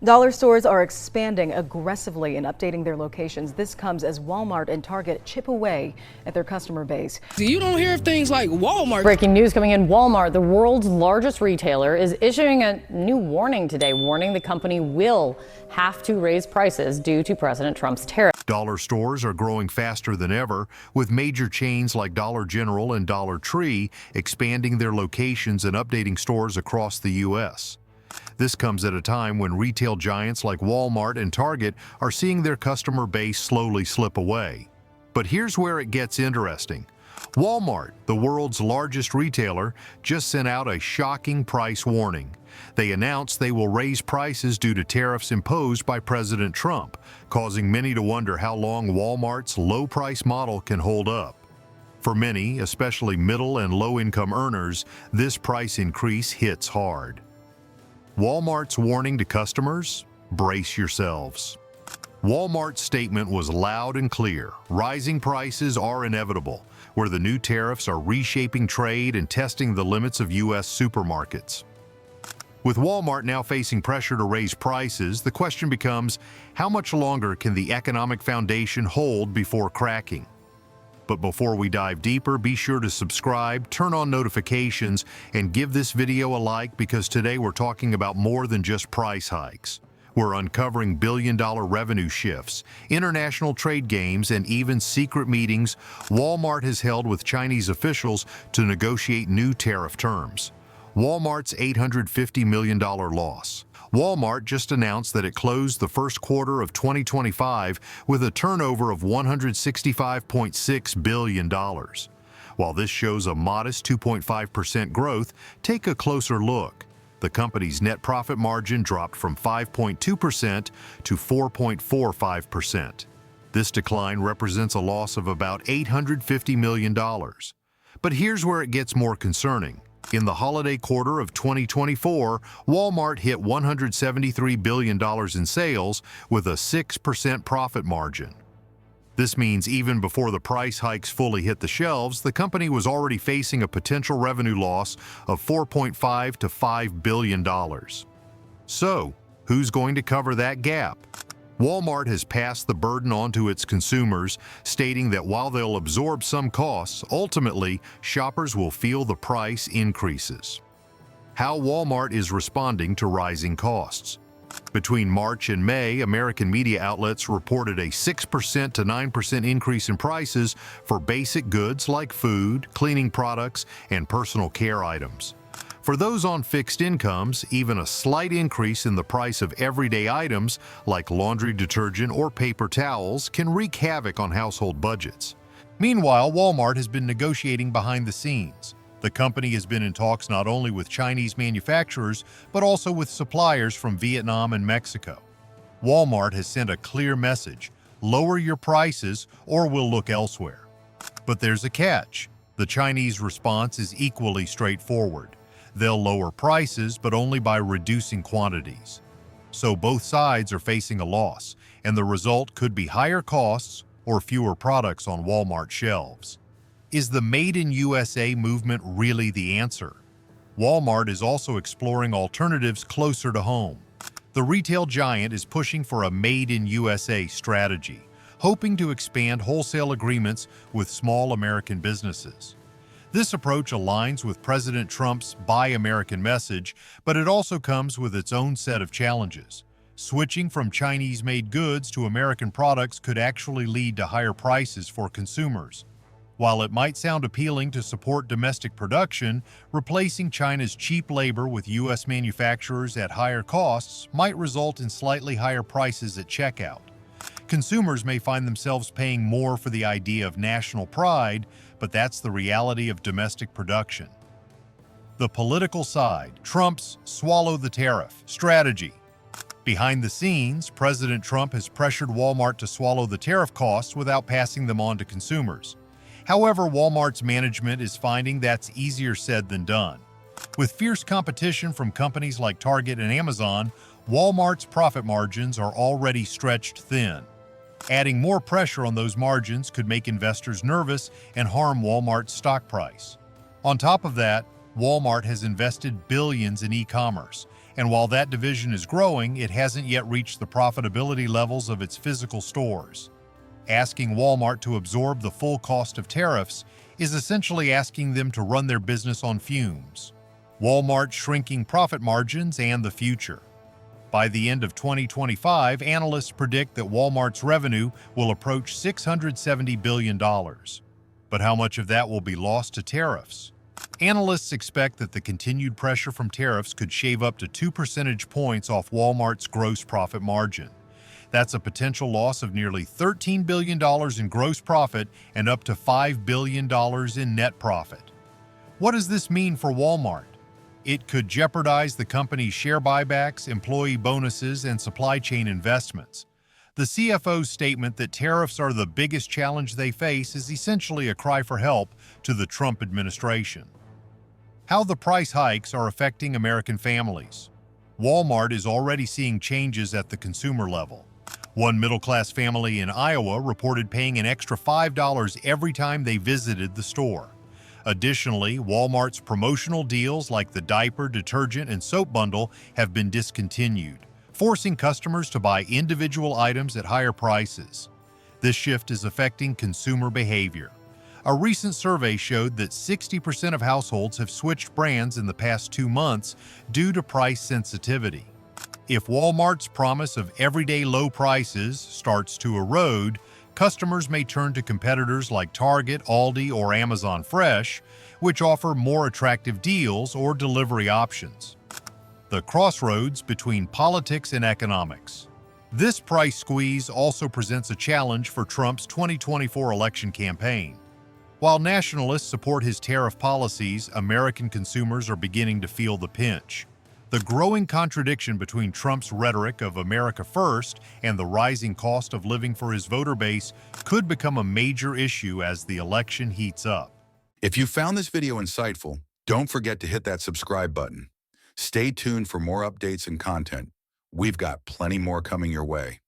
Dollar stores are expanding aggressively and updating their locations. This comes as Walmart and Target chip away at their customer base. You don't hear of things like Walmart. Breaking news coming in. Walmart, the world's largest retailer, is issuing a new warning today, warning the company will have to raise prices due to President Trump's tariffs. Dollar stores are growing faster than ever, with major chains like Dollar General and Dollar Tree expanding their locations and updating stores across the U.S. This comes at a time when retail giants like Walmart and Target are seeing their customer base slowly slip away. But here's where it gets interesting. Walmart, the world's largest retailer, just sent out a shocking price warning. They announced they will raise prices due to tariffs imposed by President Trump, causing many to wonder how long Walmart's low-price model can hold up. For many, especially middle and low-income earners, this price increase hits hard. Walmart's warning to customers: brace yourselves. Walmart's statement was loud and clear. Rising prices are inevitable, where the new tariffs are reshaping trade and testing the limits of U.S. supermarkets. With Walmart now facing pressure to raise prices, the question becomes, how much longer can the economic foundation hold before cracking? But before we dive deeper, be sure to subscribe, turn on notifications, and give this video a like, because today we're talking about more than just price hikes. We're uncovering billion-dollar revenue shifts, international trade games, and even secret meetings Walmart has held with Chinese officials to negotiate new tariff terms. Walmart's $850 million loss. Walmart just announced that it closed the first quarter of 2025 with a turnover of $165.6 billion. While this shows a modest 2.5% growth, take a closer look. The company's net profit margin dropped from 5.2% to 4.45%. This decline represents a loss of about $850 million. But here's where it gets more concerning. In the holiday quarter of 2024, Walmart hit $173 billion in sales with a 6% profit margin. This means even before the price hikes fully hit the shelves, the company was already facing a potential revenue loss of $4.5 to $5 billion. So, who's going to cover that gap? Walmart has passed the burden on to its consumers, stating that while they'll absorb some costs, ultimately, shoppers will feel the price increases. How Walmart is responding to rising costs. Between March and May, American media outlets reported a 6% to 9% increase in prices for basic goods like food, cleaning products, and personal care items. For those on fixed incomes, even a slight increase in the price of everyday items like laundry detergent or paper towels can wreak havoc on household budgets. Meanwhile, Walmart has been negotiating behind the scenes. The company has been in talks not only with Chinese manufacturers, but also with suppliers from Vietnam and Mexico. Walmart has sent a clear message: lower your prices or we'll look elsewhere. But there's a catch. The Chinese response is equally straightforward. They'll lower prices, but only by reducing quantities. So both sides are facing a loss, and the result could be higher costs or fewer products on Walmart shelves. Is the Made in USA movement really the answer? Walmart is also exploring alternatives closer to home. The retail giant is pushing for a Made in USA strategy, hoping to expand wholesale agreements with small American businesses. This approach aligns with President Trump's Buy American message, but it also comes with its own set of challenges. Switching from Chinese-made goods to American products could actually lead to higher prices for consumers. While it might sound appealing to support domestic production, replacing China's cheap labor with U.S. manufacturers at higher costs might result in slightly higher prices at checkout. Consumers may find themselves paying more for the idea of national pride, but that's the reality of domestic production. The political side: Trump's swallow the tariff strategy. Behind the scenes, President Trump has pressured Walmart to swallow the tariff costs without passing them on to consumers. However, Walmart's management is finding that's easier said than done. With fierce competition from companies like Target and Amazon, Walmart's profit margins are already stretched thin. Adding more pressure on those margins could make investors nervous and harm Walmart's stock price. On top of that, Walmart has invested billions in e-commerce, And while that division is growing, it hasn't yet reached the profitability levels of its physical stores. Asking Walmart to absorb the full cost of tariffs is essentially asking them to run their business on fumes. Walmart's shrinking profit margins and the future. By the end of 2025, analysts predict that Walmart's revenue will approach $670 billion. But how much of that will be lost to tariffs? Analysts expect that the continued pressure from tariffs could shave up to 2 percentage points off Walmart's gross profit margin. That's a potential loss of nearly $13 billion in gross profit and up to $5 billion in net profit. What does this mean for Walmart? It could jeopardize the company's share buybacks, employee bonuses, and supply chain investments. The CFO's statement that tariffs are the biggest challenge they face is essentially a cry for help to the Trump administration. How the price hikes are affecting American families. Walmart is already seeing changes at the consumer level. One middle-class family in Iowa reported paying an extra $5 every time they visited the store. Additionally, Walmart's promotional deals like the diaper, detergent, and soap bundle have been discontinued, forcing customers to buy individual items at higher prices. This shift is affecting consumer behavior. A recent survey showed that 60% of households have switched brands in the past 2 months due to price sensitivity. If Walmart's promise of everyday low prices starts to erode, customers may turn to competitors like Target, Aldi, or Amazon Fresh, which offer more attractive deals or delivery options. The crossroads between politics and economics. This price squeeze also presents a challenge for Trump's 2024 election campaign. While nationalists support his tariff policies, American consumers are beginning to feel the pinch. The growing contradiction between Trump's rhetoric of America First and the rising cost of living for his voter base could become a major issue as the election heats up. If you found this video insightful, don't forget to hit that subscribe button. Stay tuned for more updates and content. We've got plenty more coming your way.